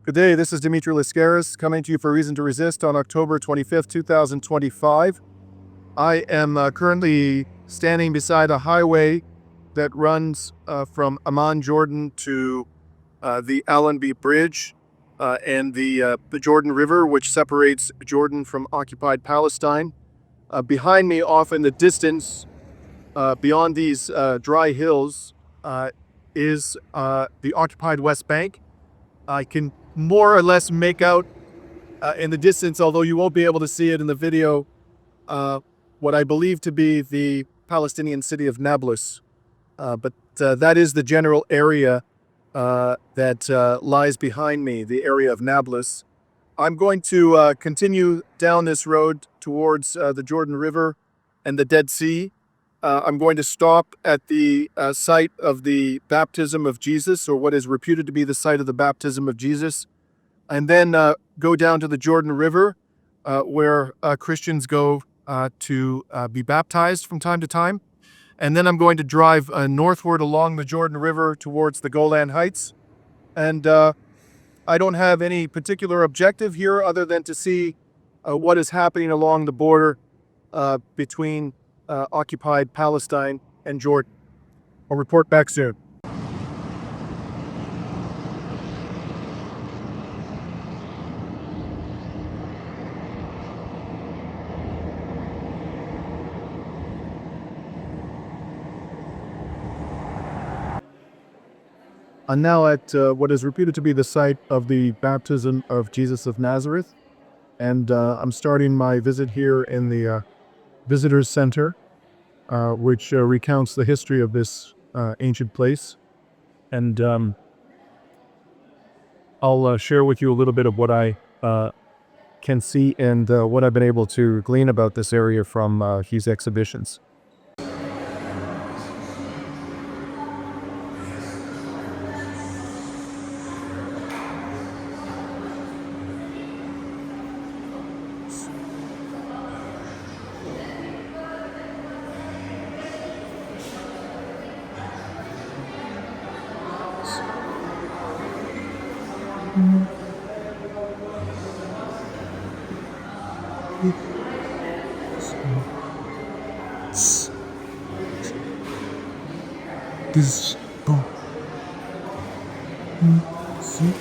Good day, this is Dimitri Lascaris coming to you for Reason to Resist on October 25th, 2025. I am currently standing beside a highway that runs from Amman, Jordan to the Allenby Bridge and the Jordan River, which separates Jordan from occupied Palestine. Behind me, off in the distance, beyond these dry hills, is the occupied West Bank. I can more or less make out in the distance, although you won't be able to see it in the video, what I believe to be the Palestinian city of Nablus. But that is the general area that lies behind me, the area of Nablus. I'm going to continue down this road towards the Jordan River and the Dead Sea. I'm going to stop at the site of the baptism of Jesus, or what is reputed to be the site of the baptism of Jesus, and then go down to the Jordan River, where Christians go to be baptized from time to time. And then I'm going to drive northward along the Jordan River towards the Golan Heights. And I don't have any particular objective here other than to see what is happening along the border between occupied Palestine and Jordan. I'll report back soon. I'm now at what is reputed to be the site of the baptism of Jesus of Nazareth. And I'm starting my visit here in the Visitors Center, which recounts the history of this ancient place. And I'll share with you a little bit of what I can see and what I've been able to glean about this area from his exhibitions. This see.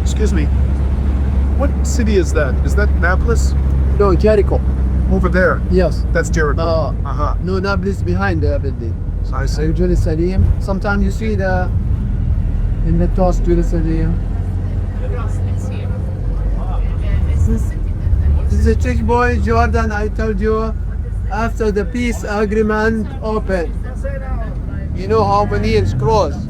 Excuse me. What city is that? Is that Nablus? No, Jericho. Over there. Yes. That's Jericho. No, Nablus behind the building. I see. Jerusalem. Sometimes you see in the toast Jerusalem. This is a checkpoint, Jordan. I told you, after the peace agreement opened. You know how many years closed?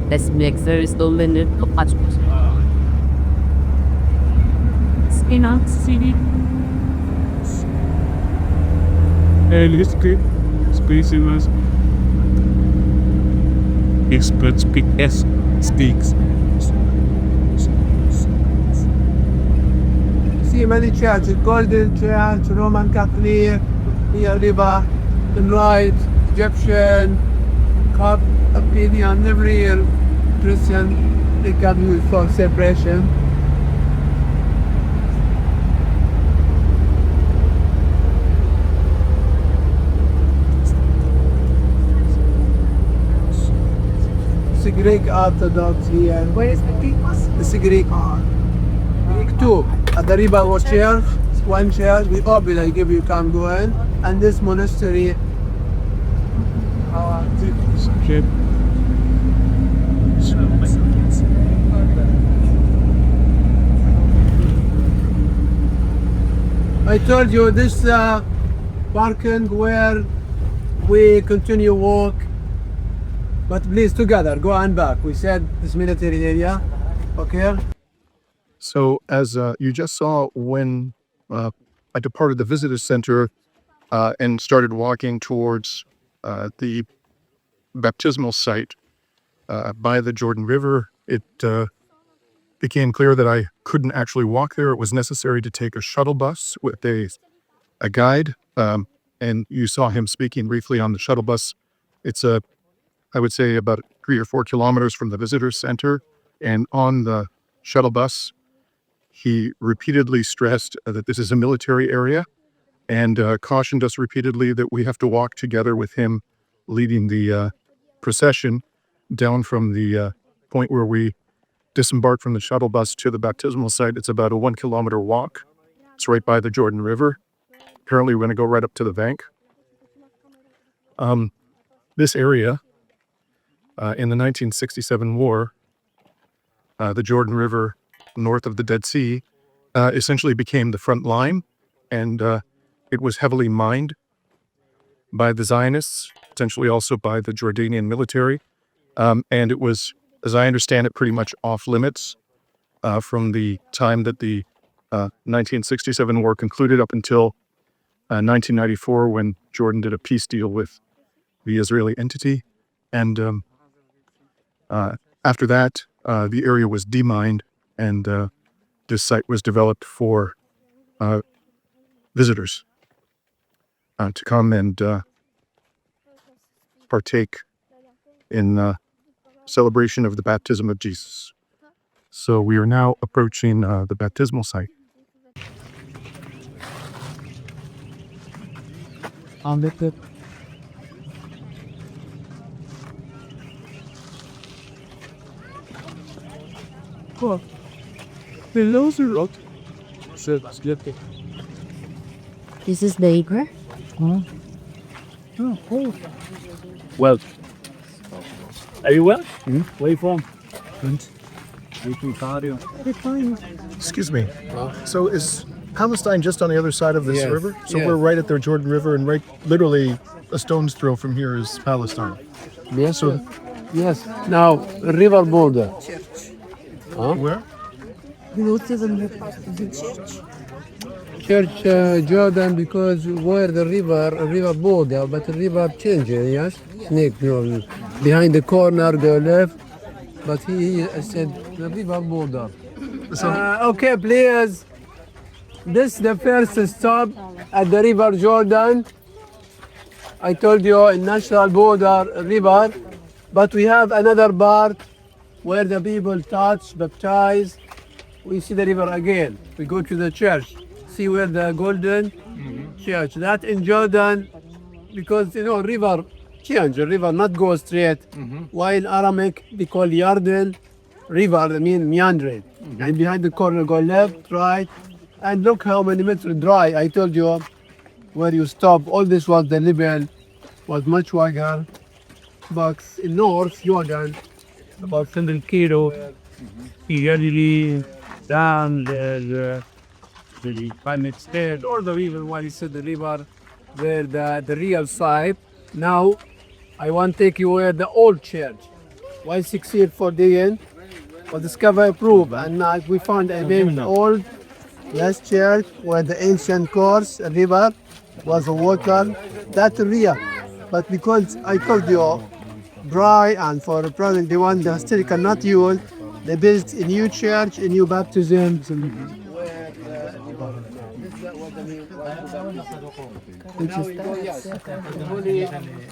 This mixer is the limit of passport. Spinach, CD. Realistic species expert speak as speaks. See many churches, Golden Church, Roman Catholic, here River, the Right, Egyptian, Cop, Opinion, every year Christian, they come with for separation. Greek Orthodox here. Where is the Greek? It's a Greek. Greek too. At the river was church, one church. We open, I give you can go in. And this monastery. Shit. I told you this parking where we continue walk. But please together, go and back. We said this military area. Okay? So as you just saw when I departed the visitor center and started walking towards the baptismal site by the Jordan River, it became clear that I couldn't actually walk there. It was necessary to take a shuttle bus with a guide. And you saw him speaking briefly on the shuttle bus. It's I would say about 3 or 4 kilometers from the visitor center. And on the shuttle bus, he repeatedly stressed that this is a military area and cautioned us repeatedly that we have to walk together with him leading the procession down from the point where we disembarked from the shuttle bus to the baptismal site. It's about a 1 kilometer walk. It's right by the Jordan River. Apparently, we're going to go right up to the bank. This area, in the 1967 war, the Jordan River north of the Dead Sea, essentially became the front line, and it was heavily mined by the Zionists, potentially also by the Jordanian military, and it was, as I understand it, pretty much off limits from the time that the 1967 war concluded up until 1994, when Jordan did a peace deal with the Israeli entity. And after that, the area was demined, and this site was developed for visitors to come and partake in celebration of the baptism of Jesus. So we are now approaching the baptismal site. This is the river. Well, are you well? Where you from? Excuse me. So is Palestine just on the other side of this Yes, river? So yes. we're right at the Jordan River, and right, literally a stone's throw from here is Palestine. Yes, So yes. Now, river border. where? Church Jordan, because where the river border, but the river changing, yes? Snake, behind the corner, go left. But he said the river border. Okay, please. This is the first stop at the river Jordan. I told you in national border river, but we have another part where the people touch, baptize. We see the river again. We go to the church. See where the golden church. That in Jordan, because river change. The river not go straight. While in Aramaic they call Yarden river. I mean meandering. And behind the corner go left, right, and look how many meters dry. I told you where you stop. All this was the level was much wider. But in North Jordan, about 7 kilo. Usually down the climate state or the river, when you said the river, where the real site. Now, I want to take you where the old church. Why 6 years for the end? Was discovered approved, and now we found a very old last church where the ancient course river was a water. That's real, but because I told you dry and for the present the one that still cannot use, they built a new church, a new baptism.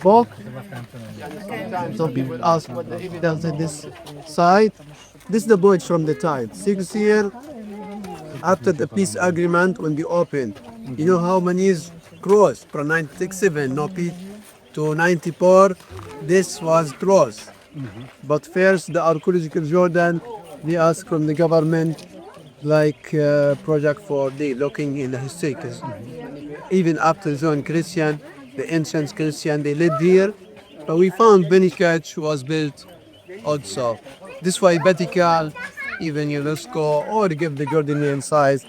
Book. Some people ask what the evidence in this site. This is the point from the time. 6 years after the peace agreement when they opened. You know how many years crossed from 1967, no peace, to 94. This was crossed. But first, the archaeological Jordan, they ask from the government like project for the looking in the history. 'Cause even after John Christian, the ancient Christian, they lived here. But we found Beni Church was built also. This way, Vatican, even UNESCO, or give the Jordanian size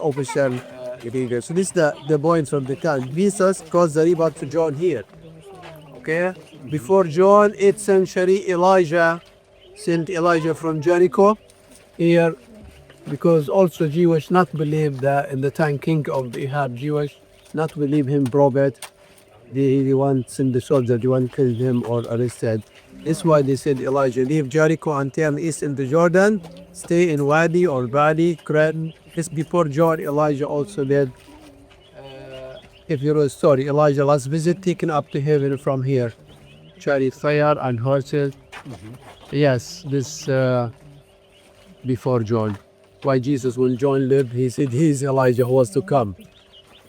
official leader. So this is the point from the time. Jesus crossed the river to John here. Okay? Before John, 8th century, Elijah sent Elijah from Jericho here because also Jewish not believe that in the time king of Ahab Jewish not believe him prophet. They want send the soldier, they want kill him or arrested. That's why they said Elijah leave Jericho and turn east in the Jordan, stay in Wadi or Valley, Cretton. This before John, Elijah also did. If you know the story, Elijah last visit taken up to heaven from here. Chariot fire and horses. Yes, this before John. Why Jesus, when John lived, he said he's Elijah who was to come.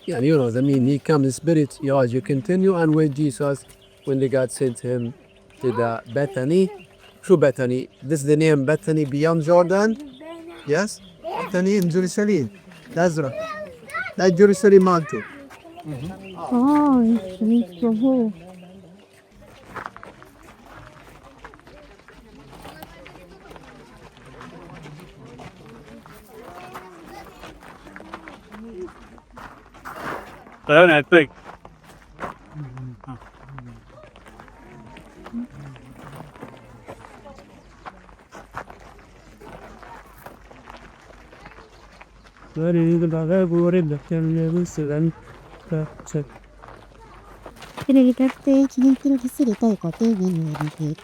Yeah, you know, I mean, he comes in spirit, Elijah continue and with Jesus when the God sent him to the Bethany. True Bethany. This is the name Bethany beyond Jordan. Yes? Bethany in Jerusalem. Nazareth. That's Jerusalem mountain. 아, 재밌어. Ayun, I think. 그를 갈때 기능표를 기술이 또 있고 게임이 이렇게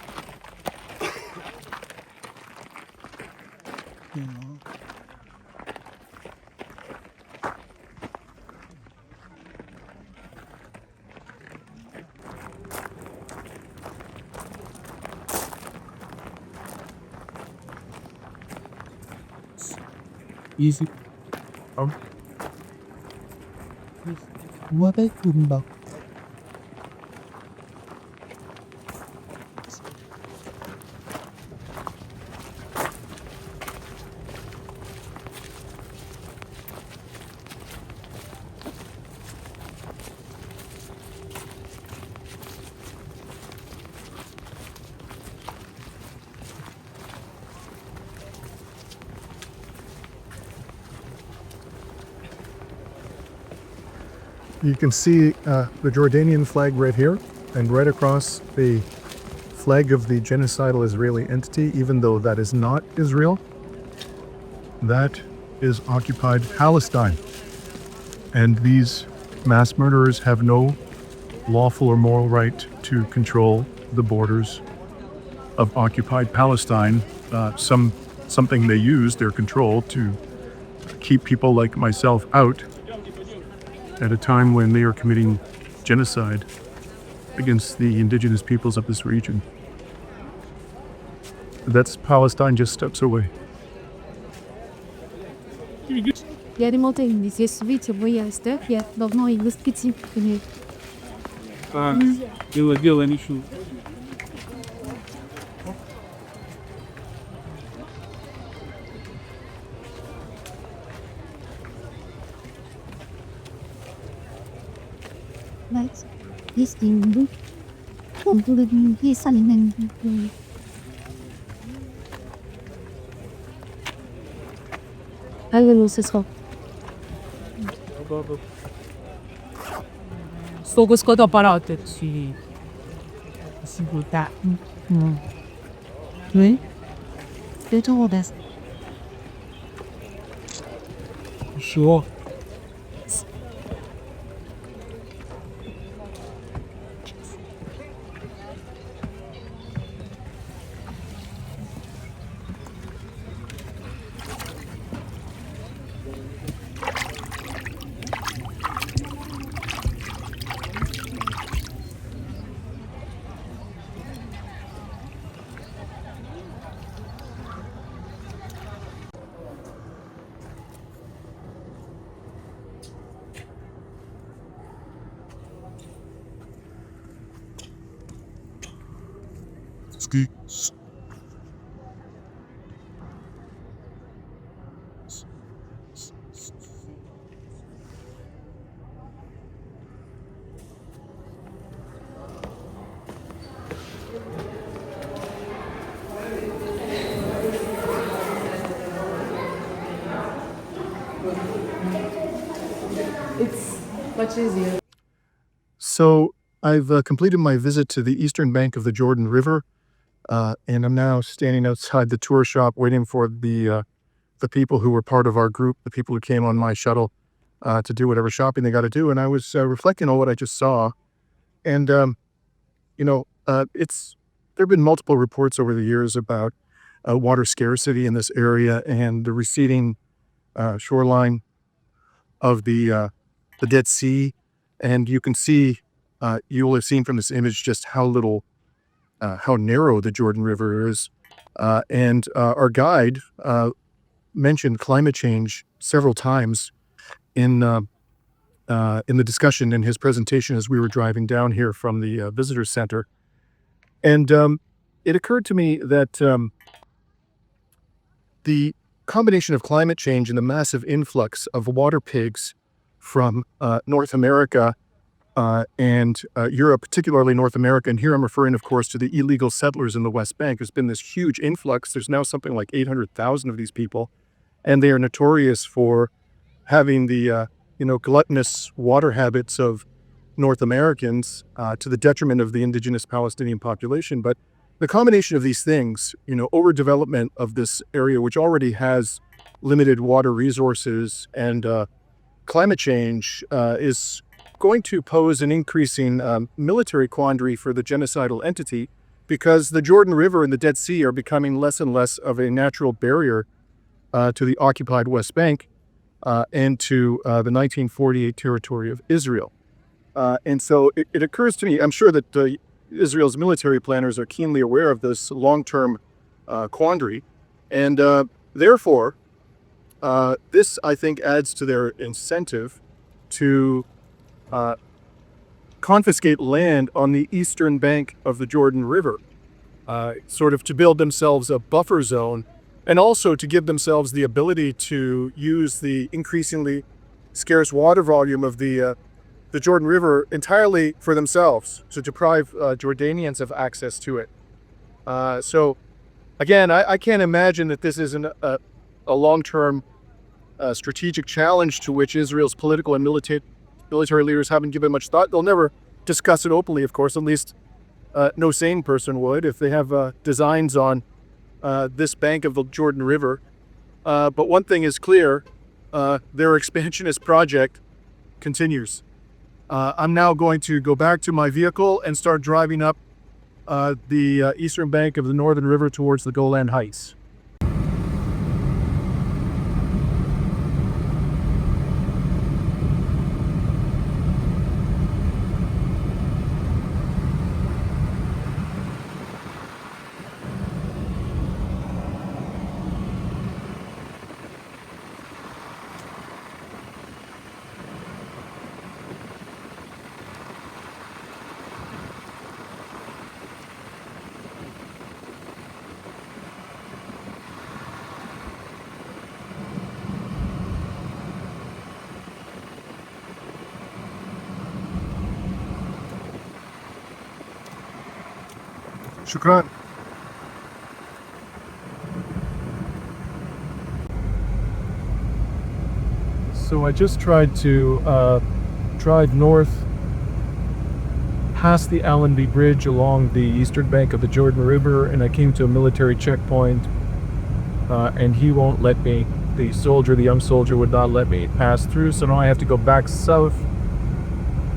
Easy. What a kumba. You can see the Jordanian flag right here, and right across the flag of the genocidal Israeli entity, even though that is not Israel. That is occupied Palestine. And these mass murderers have no lawful or moral right to control the borders of occupied Palestine. Something they use, their control, to keep people like myself out at a time when they are committing genocide against the indigenous peoples of this region. That's Palestine just steps away. Я ремонтую здесь, видите, выезды, я давно инвестиции. Дело не шу. Right. This thing, completely listening. Allez, nous, c'est ça. Focus ko to parate ci. Siguta. Oui. C'est tout das. Sure. speaks. It's much easier. So I've completed my visit to the eastern bank of the Jordan River, and I'm now standing outside the tour shop waiting for the people who were part of our group, the people who came on my shuttle to do whatever shopping they got to do. And I was reflecting on what I just saw, and there have been multiple reports over the years about water scarcity in this area and the receding shoreline of the Dead Sea. And you can see, you will have seen from this image just how narrow the Jordan River is. And our guide mentioned climate change several times in the discussion in his presentation as we were driving down here from the visitor center. And it occurred to me that the combination of climate change and the massive influx of water pigs from North America and Europe, particularly North America, and here I'm referring, of course, to the illegal settlers in the West Bank. There's been this huge influx. There's now something like 800,000 of these people, and they are notorious for having the gluttonous water habits of North Americans to the detriment of the indigenous Palestinian population. But the combination of these things, overdevelopment of this area, which already has limited water resources, and climate change is going to pose an increasing military quandary for the genocidal entity, because the Jordan River and the Dead Sea are becoming less and less of a natural barrier to the occupied West Bank and to the 1948 territory of Israel. And so it occurs to me, I'm sure that Israel's military planners are keenly aware of this long-term quandary, and therefore, this, I think, adds to their incentive to confiscate land on the eastern bank of the Jordan River, sort of to build themselves a buffer zone, and also to give themselves the ability to use the increasingly scarce water volume of the Jordan River entirely for themselves, to deprive Jordanians of access to it. So, again, I can't imagine that this isn't a long-term strategic challenge to which Israel's political and military leaders haven't given much thought. They'll never discuss it openly, of course. At least no sane person would, if they have designs on this bank of the Jordan River. But one thing is clear, their expansionist project continues. I'm now going to go back to my vehicle and start driving up the eastern bank of the northern river towards the Golan Heights. Shukran. So I just tried to drive north past the Allenby Bridge along the eastern bank of the Jordan River, and I came to a military checkpoint, and he won't let me. The young soldier would not let me pass through, so now I have to go back south,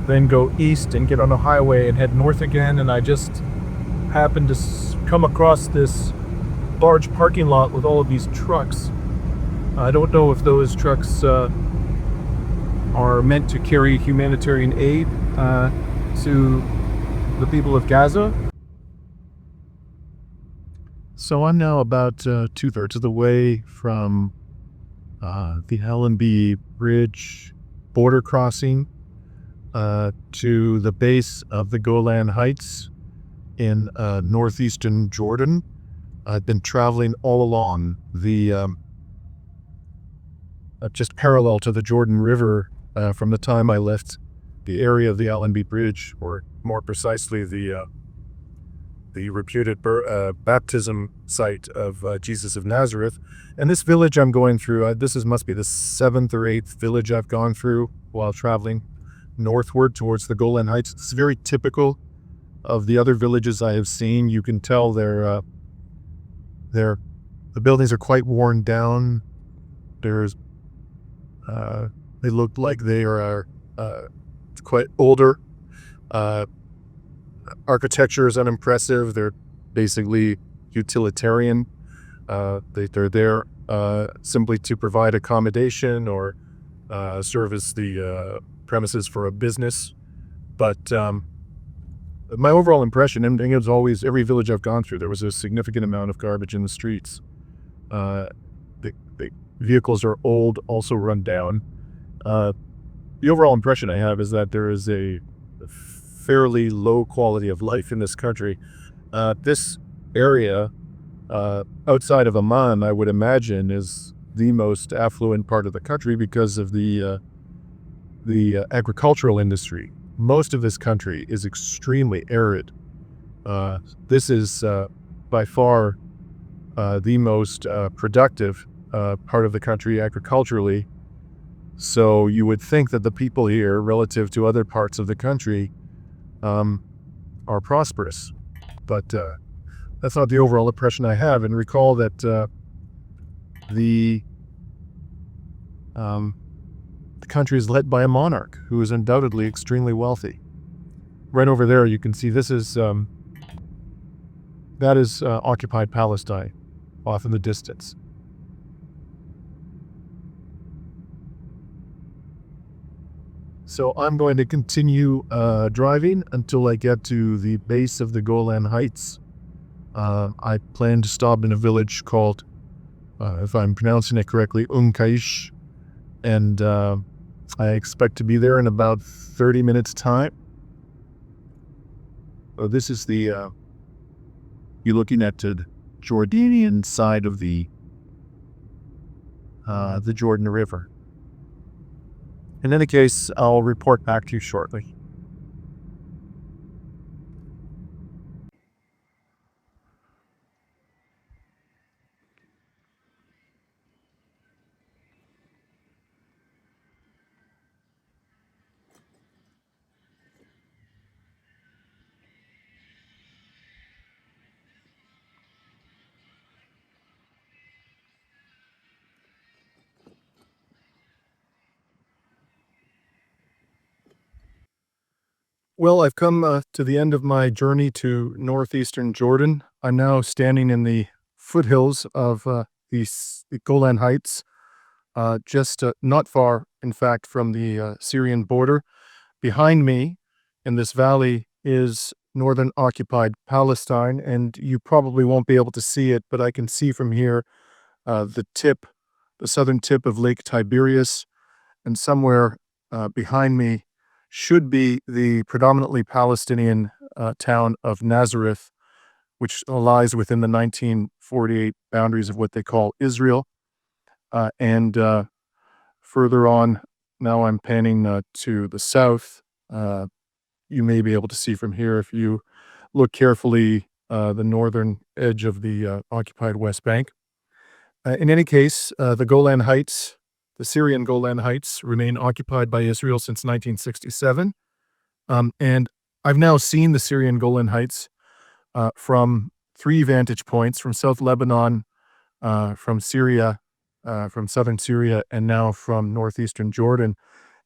then go east and get on a highway and head north again, and I just happened to come across this large parking lot with all of these trucks. I don't know if those trucks are meant to carry humanitarian aid to the people of Gaza. So I'm now about 2/3 of the way from the Allenby Bridge border crossing to the base of the Golan Heights. in northeastern Jordan. I've been traveling all along the just parallel to the Jordan River from the time I left the area of the Allenby Bridge, or more precisely the reputed baptism site of Jesus of Nazareth. And this village I'm going through, must be the 7th or 8th village I've gone through while traveling northward towards the Golan Heights. It's very typical of the other villages I have seen. You can tell the buildings are quite worn down. They look like they are quite older. Architecture is unimpressive. They're basically utilitarian. They're there simply to provide accommodation or serve as the premises for a business. But my overall impression, and it was always, every village I've gone through, there was a significant amount of garbage in the streets. The vehicles are old, also run down. The overall impression I have is that there is a fairly low quality of life in this country. This area, outside of Amman, I would imagine, is the most affluent part of the country because of the agricultural industry. Most of this country is extremely arid. This is by far the most productive part of the country agriculturally. So you would think that the people here, relative to other parts of the country, are prosperous. But that's not the overall impression I have. And recall that the country is led by a monarch who is undoubtedly extremely wealthy. Right over there, you can see that is occupied Palestine, off in the distance. So I'm going to continue driving until I get to the base of the Golan Heights. I plan to stop in a village called, if I'm pronouncing it correctly, Kaish, and I expect to be there in about 30 minutes' time. This is you're looking at the Jordanian side of the Jordan River. In any case, I'll report back to you shortly. Well, I've come to the end of my journey to northeastern Jordan. I'm now standing in the foothills of the Golan Heights, just not far, in fact, from the Syrian border. Behind me in this valley is northern occupied Palestine, and you probably won't be able to see it, but I can see from here the southern tip of Lake Tiberias, and somewhere behind me should be the predominantly Palestinian town of Nazareth, which lies within the 1948 boundaries of what they call Israel. And further on, now I'm panning to the south. You may be able to see from here, if you look carefully, the northern edge of the occupied West Bank. In any case, the Golan Heights, the Syrian Golan Heights, remain occupied by Israel since 1967. And I've now seen the Syrian Golan Heights from 3 vantage points: from South Lebanon, from Syria, from southern Syria, and now from northeastern Jordan.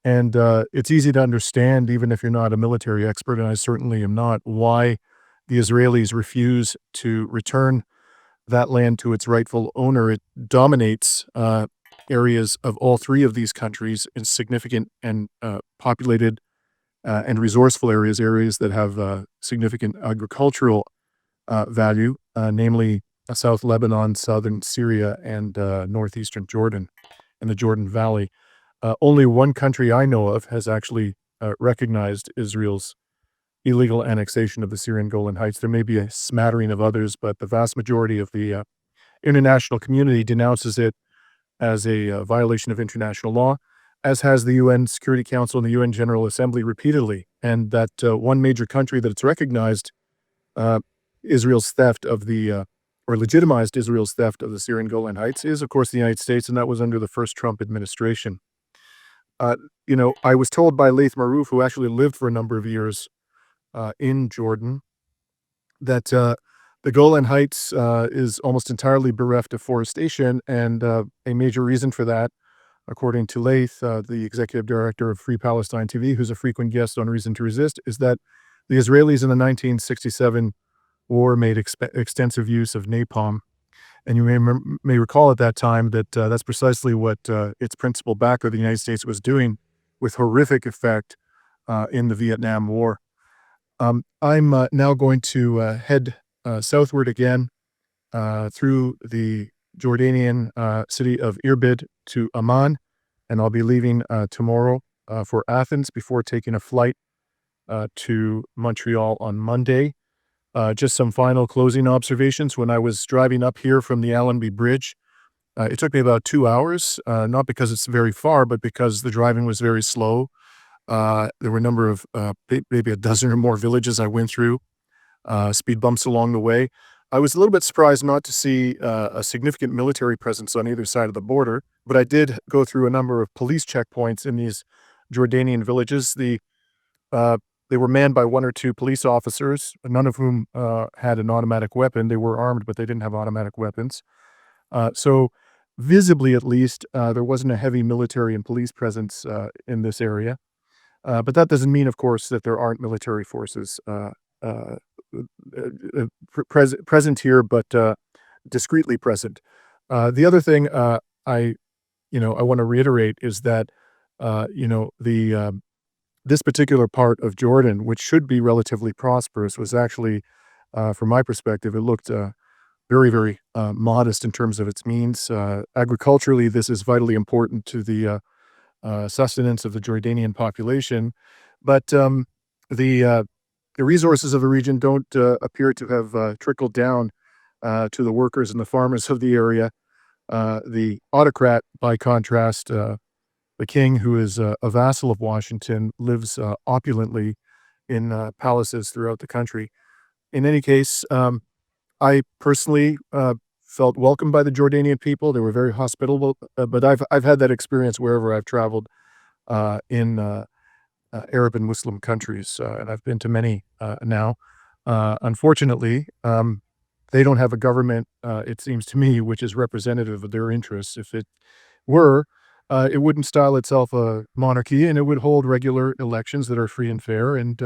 And it's easy to understand, even if you're not a military expert, and I certainly am not, why the Israelis refuse to return that land to its rightful owner. It dominates areas of all 3 of these countries in significant and populated and resourceful areas that have significant agricultural value, namely South Lebanon, southern Syria, and northeastern Jordan and the Jordan Valley. Only one country I know of has actually recognized Israel's illegal annexation of the Syrian Golan Heights. There may be a smattering of others, but the vast majority of the international community denounces it as a violation of international law, as has the UN Security Council and the UN General Assembly repeatedly. And that one major country that it's recognized Israel's theft of the, or legitimized Israel's theft of the Syrian Golan Heights is, of course, the United States, and that was under the first Trump administration. I was told by Laith Marouf, who actually lived for a number of years in Jordan, that the Golan Heights is almost entirely bereft of forestation, and a major reason for that, according to Laith, the executive director of Free Palestine TV, who's a frequent guest on Reason to Resist, is that the Israelis in the 1967 war made extensive use of napalm. And you may recall at that time that that's precisely what its principal backer, the United States, was doing with horrific effect in the Vietnam War. I'm now going to head southward again through the Jordanian city of Irbid to Amman, and I'll be leaving tomorrow for Athens before taking a flight to Montreal on Monday. Just some final closing observations. When I was driving up here from the Allenby Bridge, it took me about 2 hours, not because it's very far, but because the driving was very slow. There were a number of, maybe a dozen or more villages I went through, speed bumps along the way. I was a little bit surprised not to see a significant military presence on either side of the border, but I did go through a number of police checkpoints in these Jordanian villages. They were manned by 1 or 2 police officers, none of whom had an automatic weapon. They were armed, but they didn't have automatic weapons. So visibly, at least, there wasn't a heavy military and police presence in this area. But that doesn't mean, of course, that there aren't military forces present here, but discreetly present. The other thing I want to reiterate is that this particular part of Jordan, which should be relatively prosperous, was actually, from my perspective, it looked very, very modest in terms of its means. Agriculturally, this is vitally important to the sustenance of the Jordanian population, but the resources of the region don't appear to have trickled down to the workers and the farmers of the area. The autocrat, by contrast, the king, who is a vassal of Washington, lives opulently in palaces throughout the country. In any case, I personally felt welcomed by the Jordanian people. They were very hospitable, but I've had that experience wherever I've traveled in Arab and Muslim countries, and I've been to many now. Unfortunately, they don't have a government, it seems to me, which is representative of their interests. If it were, it wouldn't style itself a monarchy, and it would hold regular elections that are free and fair, and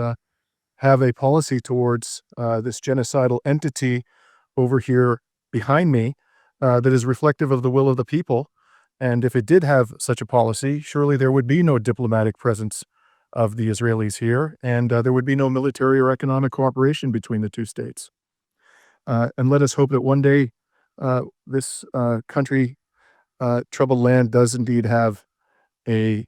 have a policy towards this genocidal entity over here behind me that is reflective of the will of the people. And if it did have such a policy, surely there would be no diplomatic presence of the Israelis here, and there would be no military or economic cooperation between the two states. And let us hope that one day this country, troubled land, does indeed have a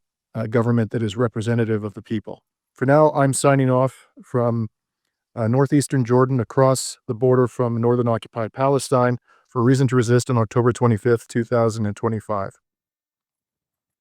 government that is representative of the people. For now, I'm signing off from northeastern Jordan across the border from northern occupied Palestine for Reason to Resist on October 25th, 2025.